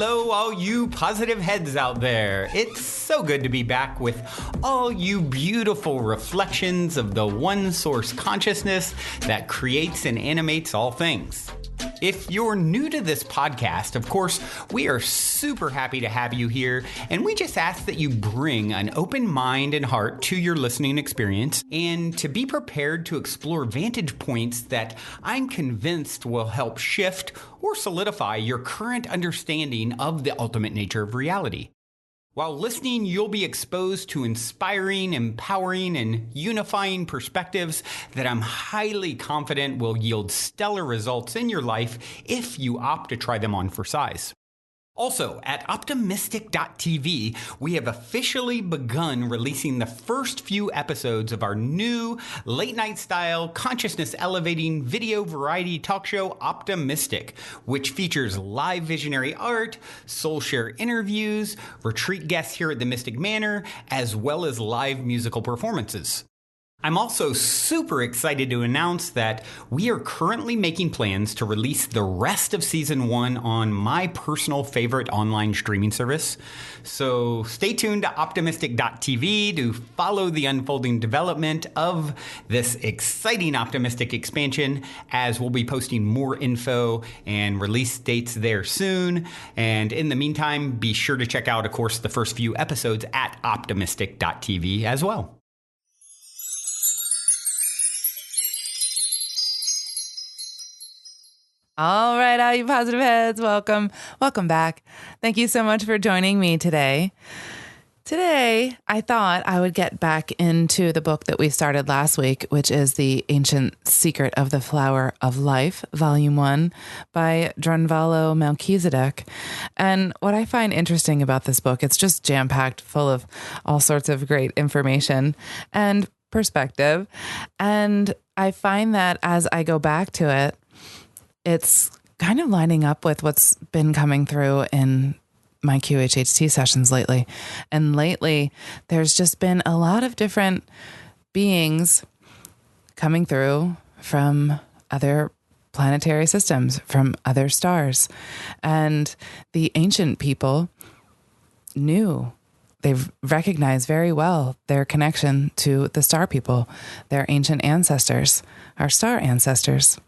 Hello, all you positive heads out there. It's so good to be back with all you beautiful reflections of the one source consciousness that creates and animates all things. If you're new to this podcast, of course, we are super happy to have you here, and we just ask that you bring an open mind and heart to your listening experience and to be prepared to explore vantage points that I'm convinced will help shift or solidify your current understanding of the ultimate nature of reality. While listening, you'll be exposed to inspiring, empowering, and unifying perspectives that I'm highly confident will yield stellar results in your life if you opt to try them on for size. Also, at optimistic.tv, we have officially begun releasing the first few episodes of our new late-night style, consciousness-elevating video variety talk show, Optimistic, which features live visionary art, soul share interviews, retreat guests here at the Mystic Manor, as well as live musical performances. I'm also super excited to announce that we are currently making plans to release the rest of Season 1 on my personal favorite online streaming service. So stay tuned to optimistic.tv to follow the unfolding development of this exciting Optimistic expansion, as we'll be posting more info and release dates there soon. And in the meantime, be sure to check out, of course, the first few episodes at optimistic.tv as well. All right, all you positive heads, welcome back. Thank you so much for joining me today. Today, I thought I would get back into the book that we started last week, which is The Ancient Secret of the Flower of Life, Volume 1 by Drunvalo Melchizedek. And what I find interesting about this book, it's just jam-packed full of all sorts of great information and perspective. And I find that as I go back to it, it's kind of lining up with what's been coming through in my QHHT sessions lately. And lately, there's just been a lot of different beings coming through from other planetary systems, from other stars. And the ancient people they've recognized very well their connection to the star people, their ancient ancestors, our star ancestors.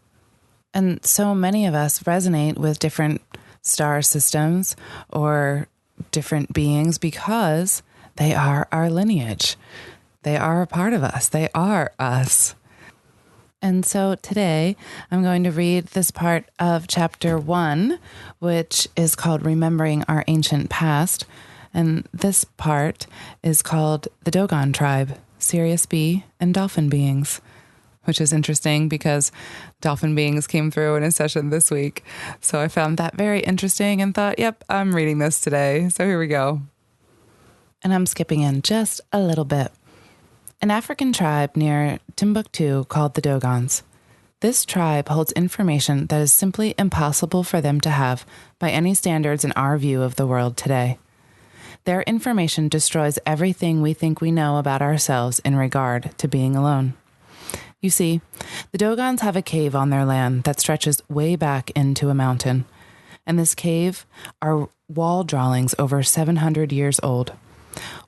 And so many of us resonate with different star systems or different beings because they are our lineage. They are a part of us. They are us. And so today I'm going to read this part of chapter 1, which is called Remembering Our Ancient Past. And this part is called The Dogon Tribe, Sirius B, and Dolphin Beings, which is interesting because dolphin beings came through in a session this week. So I found that very interesting and thought, yep, I'm reading this today. So here we go. And I'm skipping in just a little bit. An African tribe near Timbuktu called the Dogons. This tribe holds information that is simply impossible for them to have by any standards in our view of the world today. Their information destroys everything we think we know about ourselves in regard to being alone. You see, the Dogons have a cave on their land that stretches way back into a mountain. And this cave are wall drawings over 700 years old.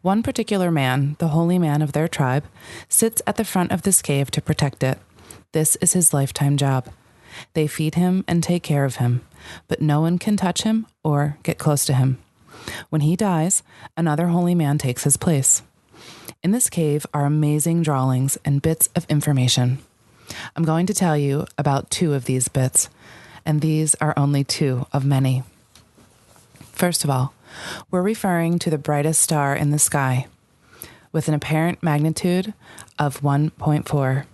One particular man, the holy man of their tribe, sits at the front of this cave to protect it. This is his lifetime job. They feed him and take care of him, but no one can touch him or get close to him. When he dies, another holy man takes his place. In this cave are amazing drawings and bits of information. I'm going to tell you about 2 of these bits, and these are only 2 of many. First of all, we're referring to the brightest star in the sky, with an apparent magnitude of 1.4.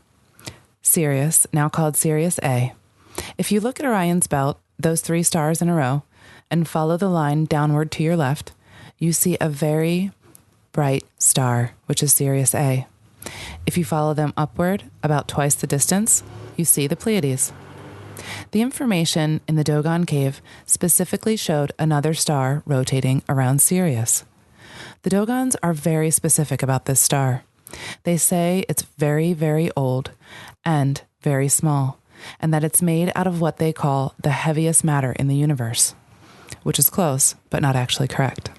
Sirius, now called Sirius A. If you look at Orion's belt, those 3 stars in a row, and follow the line downward to your left, you see a very bright star, which is Sirius A. If you follow them upward about twice the distance, you see the Pleiades. The information in the Dogon cave specifically showed another star rotating around Sirius. The Dogons are very specific about this star. They say it's very, very old and very small, and that it's made out of what they call the heaviest matter in the universe. which is close, but not actually correct.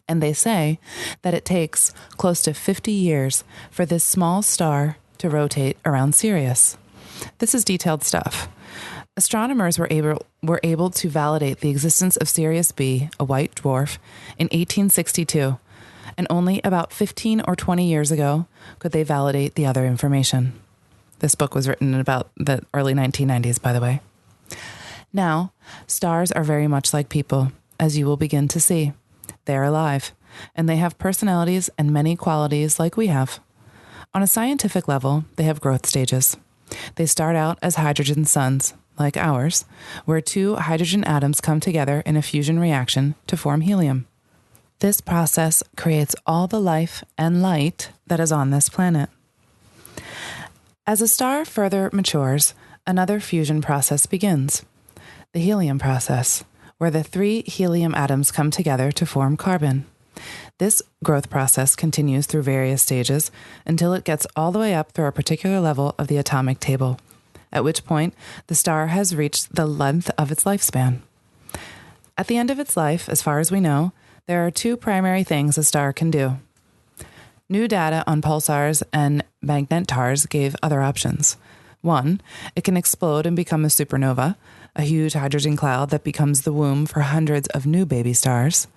And they say that it takes close to 50 years for this small star to rotate around Sirius. This is detailed stuff. Astronomers were able to validate the existence of Sirius B, a white dwarf, in 1862, and only about 15 or 20 years ago could they validate the other information. This book was written in about the early 1990s, by the way. Now, stars are very much like people, as you will begin to see. They are alive, and they have personalities and many qualities like we have. On a scientific level, they have growth stages. They start out as hydrogen suns, like ours, where two hydrogen atoms come together in a fusion reaction to form helium. This process creates all the life and light that is on this planet. As a star further matures, another fusion process begins, the helium process, where the three helium atoms come together to form carbon. This growth process continues through various stages until it gets all the way up through a particular level of the atomic table, at which point the star has reached the length of its lifespan. At the end of its life, as far as we know, there are two primary things a star can do. New data on pulsars and magnetars gave other options. One, it can explode and become a supernova, a huge hydrogen cloud that becomes the womb for hundreds of new baby stars.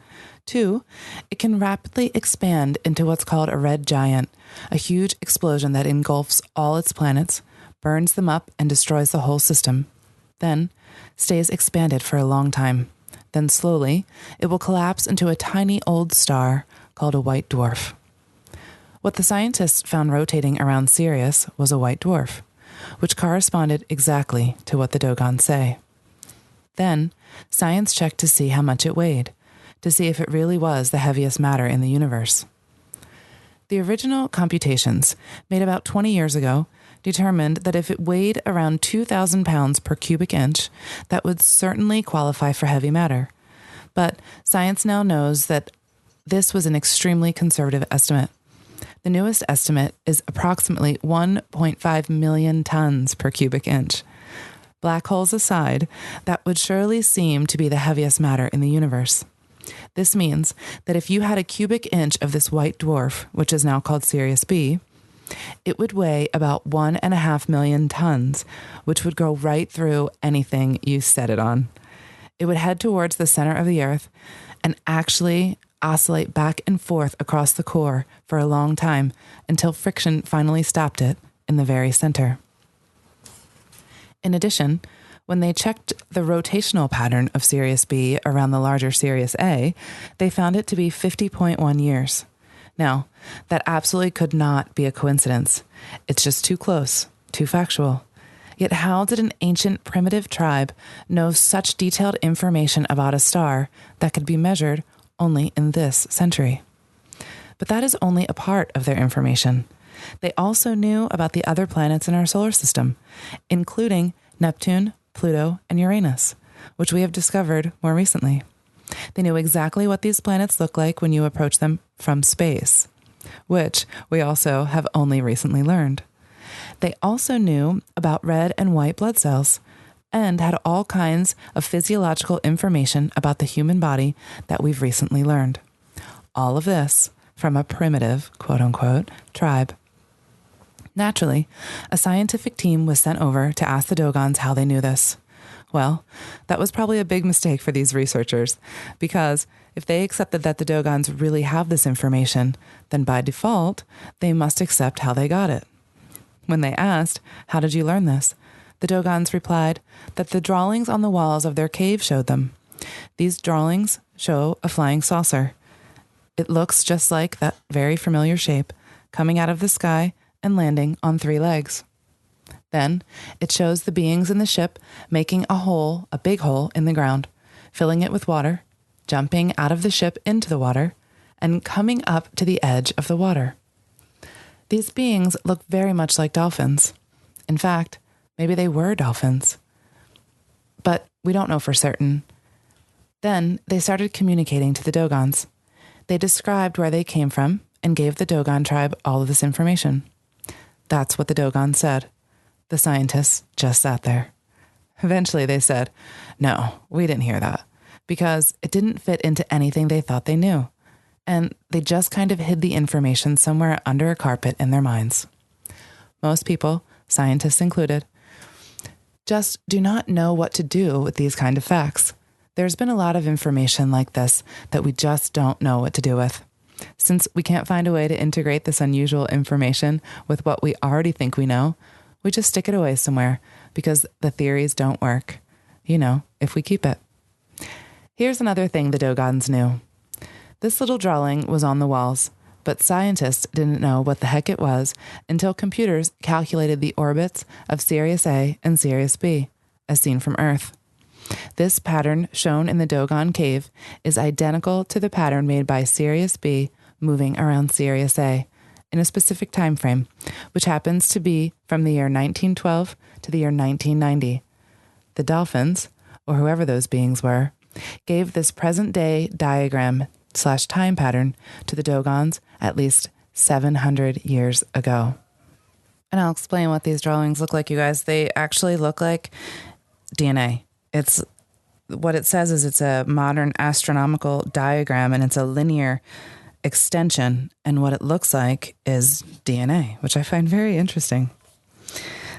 Two, it can rapidly expand into what's called a red giant, a huge explosion that engulfs all its planets, burns them up, and destroys the whole system. Then, stays expanded for a long time. Then slowly, it will collapse into a tiny old star called a white dwarf. What the scientists found rotating around Sirius was a white dwarf, which corresponded exactly to what the Dogons say. Then, science checked to see how much it weighed, to see if it really was the heaviest matter in the universe. The original computations, made about 20 years ago, determined that if it weighed around 2,000 pounds per cubic inch, that would certainly qualify for heavy matter. But science now knows that this was an extremely conservative estimate. The newest estimate is approximately 1.5 million tons per cubic inch. Black holes aside, that would surely seem to be the heaviest matter in the universe. This means that if you had a cubic inch of this white dwarf, which is now called Sirius B, it would weigh about 1.5 million tons, which would go right through anything you set it on. It would head towards the center of the Earth and actually oscillate back and forth across the core for a long time until friction finally stopped it in the very center. In addition, when they checked the rotational pattern of Sirius B around the larger Sirius A, they found it to be 50.1 years. Now, that absolutely could not be a coincidence. It's just too close, too factual. Yet how did an ancient primitive tribe know such detailed information about a star that could be measured only in this century? But that is only a part of their information. They also knew about the other planets in our solar system, including Neptune, Pluto, and Uranus, which we have discovered more recently. They knew exactly what these planets look like when you approach them from space, which we also have only recently learned. They also knew about red and white blood cells and had all kinds of physiological information about the human body that we've recently learned. All of this from a primitive, quote-unquote, tribe. Naturally, a scientific team was sent over to ask the Dogons how they knew this. Well, that was probably a big mistake for these researchers, because if they accepted that the Dogons really have this information, then by default, they must accept how they got it. When they asked, "How did you learn this?" the Dogons replied that the drawings on the walls of their cave showed them. These drawings show a flying saucer. It looks just like that very familiar shape, coming out of the sky and landing on 3 legs. Then it shows the beings in the ship making a big hole in the ground, filling it with water, jumping out of the ship into the water, and coming up to the edge of the water. These beings look very much like dolphins. In fact, maybe they were dolphins. But we don't know for certain. Then they started communicating to the Dogons. They described where they came from and gave the Dogon tribe all of this information. That's what the Dogons said. The scientists just sat there. Eventually they said, "No, we didn't hear that. because it didn't fit into anything they thought they knew. And they just kind of hid the information somewhere under a carpet in their minds. Most people, scientists included, just do not know what to do with these kind of facts. There's been a lot of information like this that we just don't know what to do with. Since we can't find a way to integrate this unusual information with what we already think we know, we just stick it away somewhere because the theories don't work. If we keep it. Here's another thing the Dogons knew. This little drawing was on the walls, but scientists didn't know what the heck it was until computers calculated the orbits of Sirius A and Sirius B, as seen from Earth. This pattern shown in the Dogon cave is identical to the pattern made by Sirius B moving around Sirius A in a specific time frame, which happens to be from the year 1912 to the year 1990. The dolphins, or whoever those beings were, gave this present-day diagram/time pattern to the Dogons at least 700 years ago. And I'll explain what these drawings look like, you guys. They actually look like DNA. It's what it says is it's a modern astronomical diagram, and it's a linear extension. And what it looks like is DNA, which I find very interesting.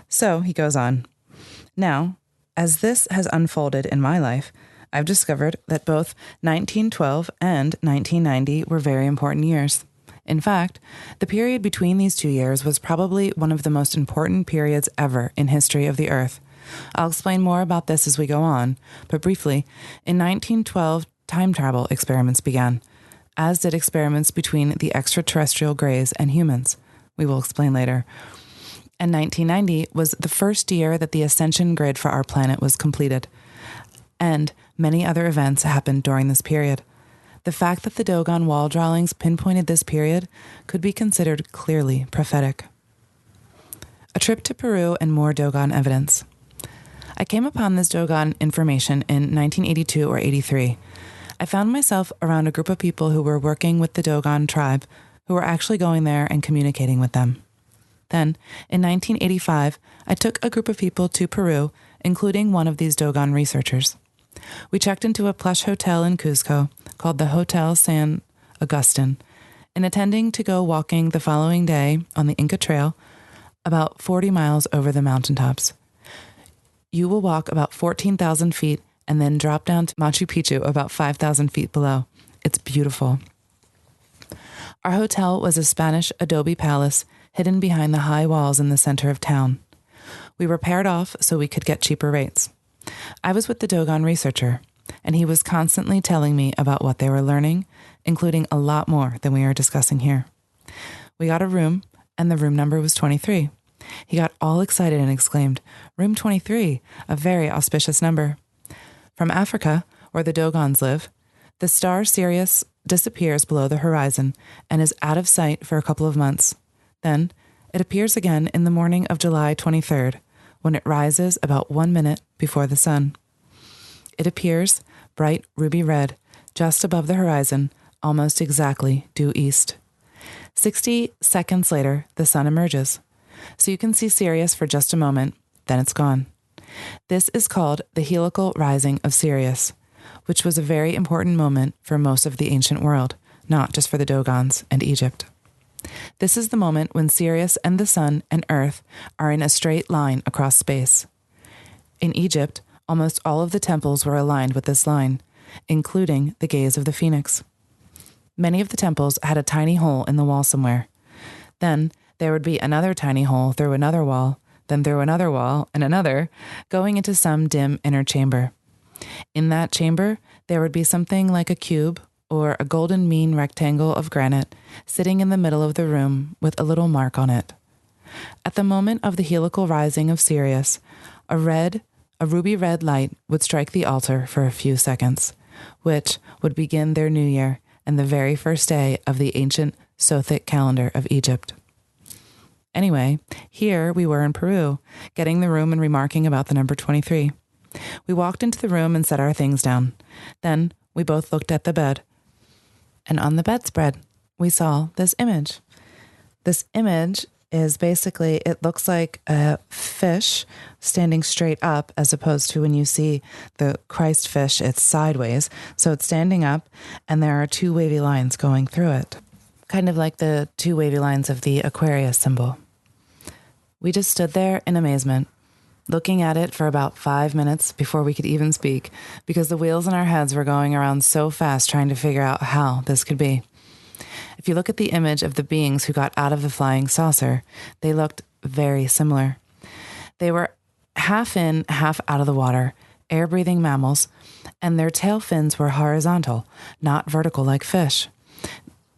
So he goes on. Now, as this has unfolded in my life, I've discovered that both 1912 and 1990 were very important years. In fact, the period between these 2 years was probably one of the most important periods ever in history of the Earth. I'll explain more about this as we go on, but briefly, in 1912, time travel experiments began, as did experiments between the extraterrestrial greys and humans. We will explain later. And 1990 was the first year that the ascension grid for our planet was completed. And many other events happened during this period. The fact that the Dogon wall drawings pinpointed this period could be considered clearly prophetic. A trip to Peru and more Dogon evidence. I came upon this Dogon information in 1982 or 83. I found myself around a group of people who were working with the Dogon tribe, who were actually going there and communicating with them. Then, in 1985, I took a group of people to Peru, including one of these Dogon researchers. We checked into a plush hotel in Cuzco called the Hotel San Agustin, and intending to go walking the following day on the Inca Trail, about 40 miles over the mountaintops. You will walk about 14,000 feet and then drop down to Machu Picchu about 5,000 feet below. It's beautiful. Our hotel was a Spanish adobe palace hidden behind the high walls in the center of town. We were paired off so we could get cheaper rates. I was with the Dogon researcher, and he was constantly telling me about what they were learning, including a lot more than we are discussing here. We got a room, and the room number was 23. He got all excited and exclaimed, "Room 23, a very auspicious number." From Africa, where the Dogons live, the star Sirius disappears below the horizon and is out of sight for a couple of months. Then it appears again in the morning of July 23rd, when it rises about 1 minute before the sun. It appears bright ruby red, just above the horizon, almost exactly due east. 60 seconds later, the sun emerges. So you can see Sirius for just a moment, then it's gone. This is called the helical rising of Sirius, which was a very important moment for most of the ancient world, not just for the Dogons and Egypt. This is the moment when Sirius and the sun and Earth are in a straight line across space. In Egypt, almost all of the temples were aligned with this line, including the gaze of the phoenix. Many of the temples had a tiny hole in the wall somewhere. Then there would be another tiny hole through another wall, then through another wall and another, going into some dim inner chamber. In that chamber, there would be something like a cube or a golden mean rectangle of granite sitting in the middle of the room with a little mark on it. At the moment of the helical rising of Sirius, a ruby red light would strike the altar for a few seconds, which would begin their new year and the very first day of the ancient Sothic calendar of Egypt. Anyway, here we were in Peru, getting the room and remarking about the number 23. We walked into the room and set our things down. Then we both looked at the bed. And on the bedspread, we saw this image. This image is basically, it looks like a fish standing straight up, as opposed to when you see the Christ fish, it's sideways. So it's standing up and there are two wavy lines going through it, kind of like the two wavy lines of the Aquarius symbol. We just stood there in amazement, looking at it for about 5 minutes before we could even speak, because the wheels in our heads were going around so fast trying to figure out how this could be. If you look at the image of the beings who got out of the flying saucer, they looked very similar. They were half in, half out of the water, air-breathing mammals, and their tail fins were horizontal, not vertical like fish.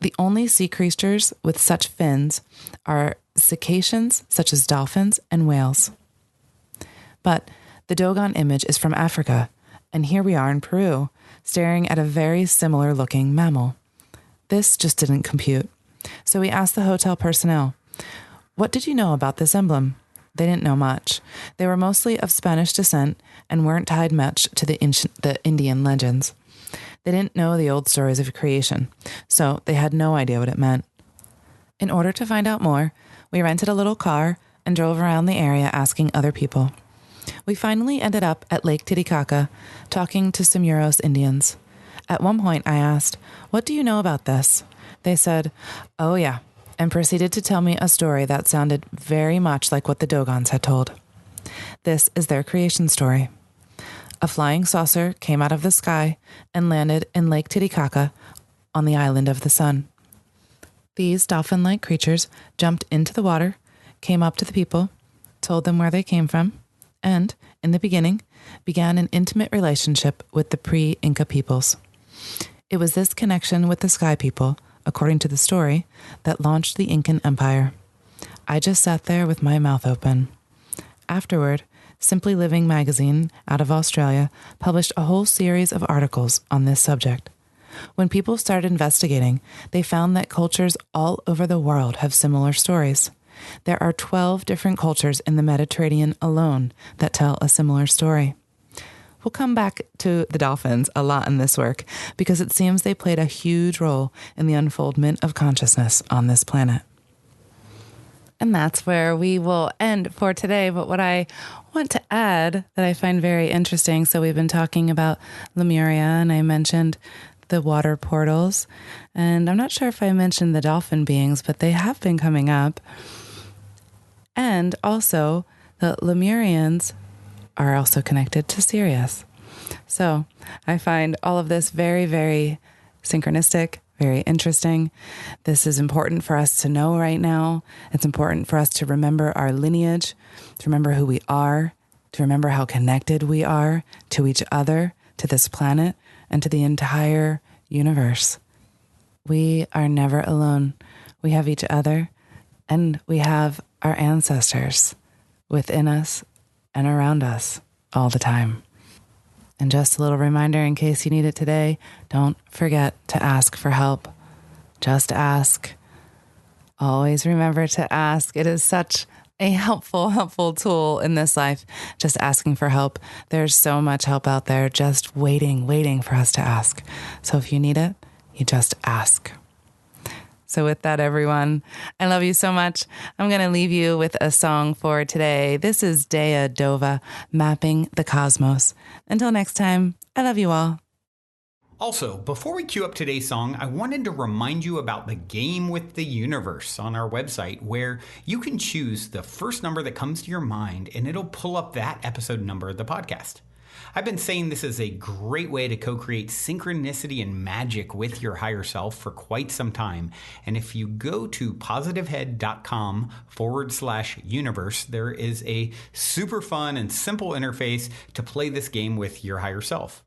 The only sea creatures with such fins are cetaceans, such as dolphins and whales. But the Dogon image is from Africa, and here we are in Peru, staring at a very similar looking mammal. This just didn't compute. So we asked the hotel personnel, "What did you know about this emblem?" They didn't know much. They were mostly of Spanish descent and weren't tied much to the Indian legends. They didn't know the old stories of creation, so they had no idea what it meant. In order to find out more, we rented a little car and drove around the area asking other people. We finally ended up at Lake Titicaca, talking to some Uros Indians. At one point I asked, "What do you know about this?" They said, "Oh yeah," and proceeded to tell me a story that sounded very much like what the Dogons had told. This is their creation story. A flying saucer came out of the sky and landed in Lake Titicaca on the island of the sun. These dolphin-like creatures jumped into the water, came up to the people, told them where they came from, and, in the beginning, began an intimate relationship with the pre-Inca peoples. It was this connection with the sky people, according to the story, that launched the Incan Empire. I just sat there with my mouth open. Afterward, Simply Living magazine out of Australia published a whole series of articles on this subject. When people started investigating, they found that cultures all over the world have similar stories. There are 12 different cultures in the Mediterranean alone that tell a similar story. We'll come back to the dolphins a lot in this work because it seems they played a huge role in the unfoldment of consciousness on this planet. And that's where we will end for today. But what I want to add that I find very interesting, so we've been talking about Lemuria, and I mentioned the water portals, and I'm not sure if I mentioned the dolphin beings, but they have been coming up. And also, the Lemurians are also connected to Sirius. So I find all of this very, very synchronistic, very interesting. This is important for us to know right now. It's important for us to remember our lineage, to remember who we are, to remember how connected we are to each other, to this planet, and to the entire universe. We are never alone. We have each other, and we have our ancestors within us and around us all the time. And just a little reminder in case you need it today, don't forget to ask for help. Just ask. Always remember to ask. It is such a helpful tool in this life, just asking for help. There's so much help out there just waiting for us to ask. So if you need it, you just ask. So with that, everyone, I love you so much. I'm going to leave you with a song for today. This is Dea Dova, Mapping the Cosmos. Until next time, I love you all. Also, before we cue up today's song, I wanted to remind you about the game with the universe on our website, where you can choose the first number that comes to your mind and it'll pull up that episode number of the podcast. I've been saying this is a great way to co-create synchronicity and magic with your higher self for quite some time. And if you go to positivehead.com/universe, there is a super fun and simple interface to play this game with your higher self.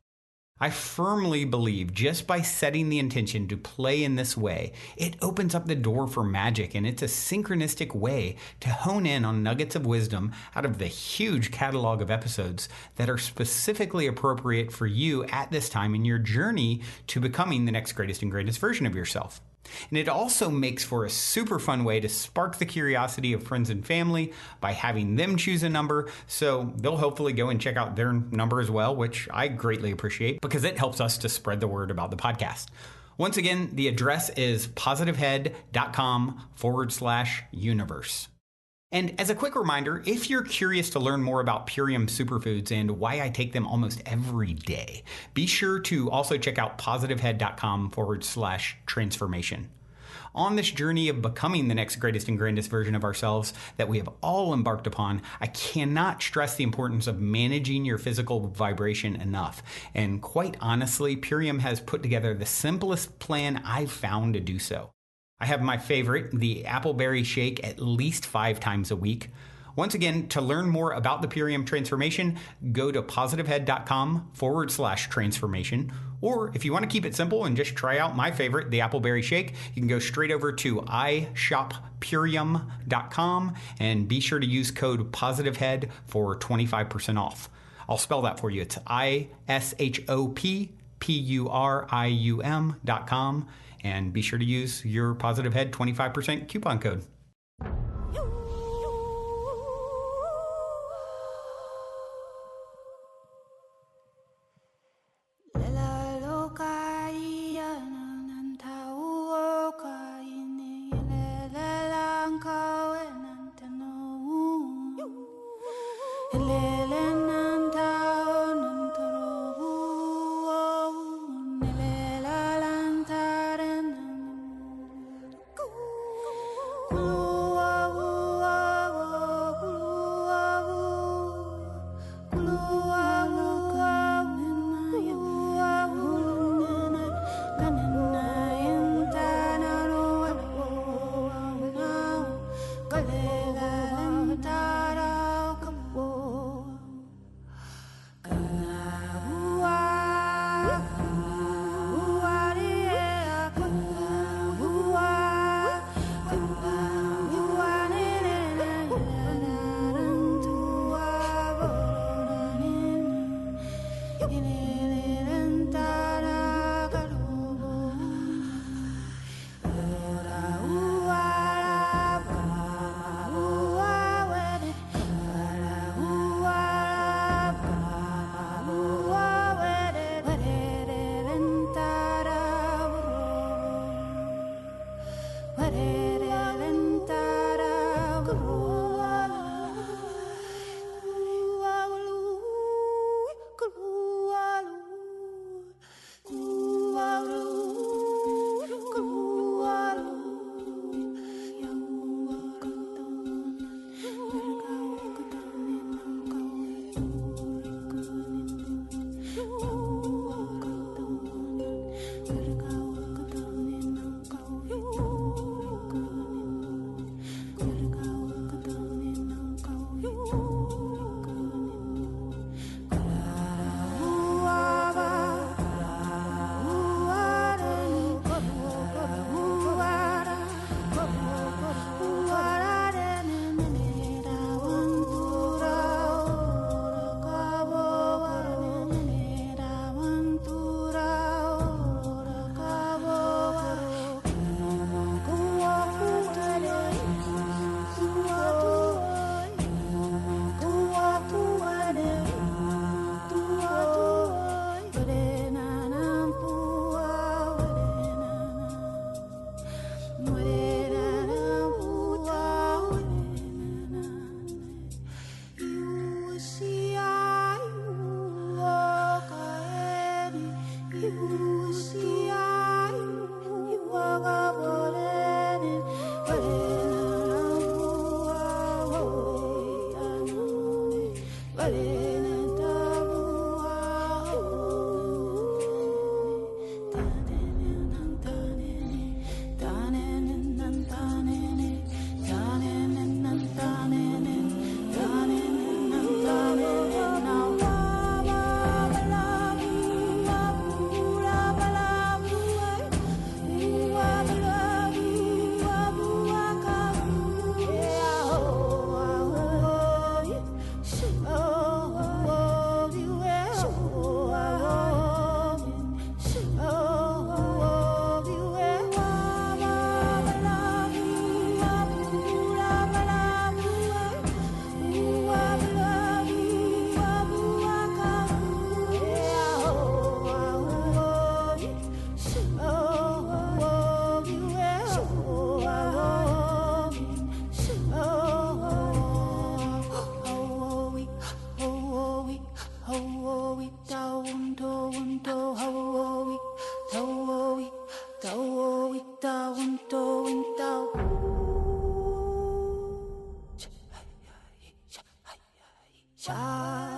I firmly believe just by setting the intention to play in this way, it opens up the door for magic, and it's a synchronistic way to hone in on nuggets of wisdom out of the huge catalog of episodes that are specifically appropriate for you at this time in your journey to becoming the next greatest and greatest version of yourself. And it also makes for a super fun way to spark the curiosity of friends and family by having them choose a number, so they'll hopefully go and check out their number as well, which I greatly appreciate because it helps us to spread the word about the podcast. Once again, the address is positivehead.com/universe. And as a quick reminder, if you're curious to learn more about Purium superfoods and why I take them almost every day, be sure to also check out positivehead.com/transformation. On this journey of becoming the next greatest and grandest version of ourselves that we have all embarked upon, I cannot stress the importance of managing your physical vibration enough. And quite honestly, Purium has put together the simplest plan I've found to do so. I have my favorite, the appleberry shake, at least 5 times a week. Once again, to learn more about the Purium transformation, go to positivehead.com/transformation. Or if you want to keep it simple and just try out my favorite, the appleberry shake, you can go straight over to ishoppurium.com and be sure to use code positivehead for 25% off. I'll spell that for you. It's ishoppurium.com. And be sure to use your Positive Head 25% coupon code. Shine.